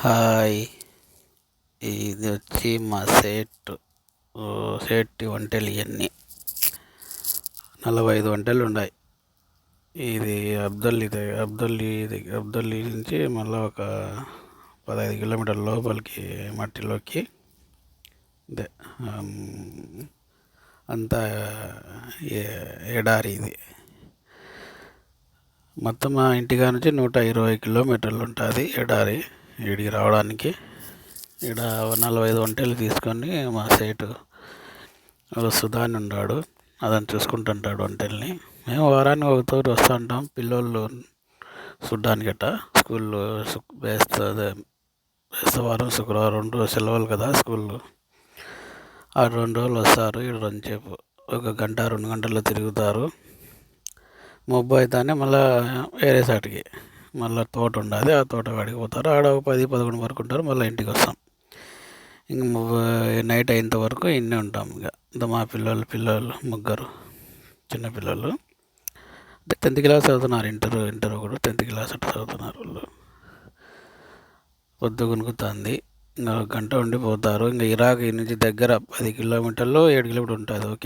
Hi! ఇది వచ్చి మా సేట్టి వంటలు ఇవన్నీ 45 వంటలు ఉన్నాయి. ఇది అబ్దల్లి నుంచి మళ్ళీ ఒక 15 కిలోమీటర్ల లోపలికి మట్టిలోకి ఇదే అంతా ఎడారి. ఇది మొత్తం మా ఇంటికా నుంచి 120 కిలోమీటర్లు ఉంటుంది ఎడారి. వీడికి రావడానికి ఇక్కడ 45 వంటలు తీసుకొని మా సేటు సుధాని ఉన్నాడు, అదని చూసుకుంటుంటాడు వంటల్ని. మేము వారానికి ఒకతోటి వస్తూ ఉంటాం. పిల్లోళ్ళు చూడ్డానికి గట్ట స్కూల్లో బేస్తవారం శుక్రవారం 2 రోజులు సెలవులు కదా స్కూల్లో. ఆ 2 రోజులు వస్తారు. ఇక్కడ రెండుసేపు 1 గంట 2 గంటల్లో తిరుగుతారు. మొబ్బు అయితేనే మళ్ళీ వేరే సాటికి మళ్ళీ తోట ఉండదు, ఆ తోట కాడికి పోతారు. ఆడ 10-11 వరకు ఉంటారు. మళ్ళీ ఇంటికి వస్తాం. ఇంక నైట్ అయ్యేంత వరకు ఇన్నే ఉంటాం. ఇంకా మా పిల్లలు ముగ్గురు చిన్నపిల్లలు 10th క్లాస్ చదువుతున్నారు. ఇంటర్ కూడా 10th క్లాస్ అట్లా చదువుతున్నారు వాళ్ళు. పొద్దు గునుకుతుంది. ఇంకా 1 గంట ఉండిపోతారు. ఇంకా ఇరాక్ నుంచి దగ్గర 10 కిలోమీటర్లు 7 కిలోమీటర్లు ఉంటుంది. ఓకే.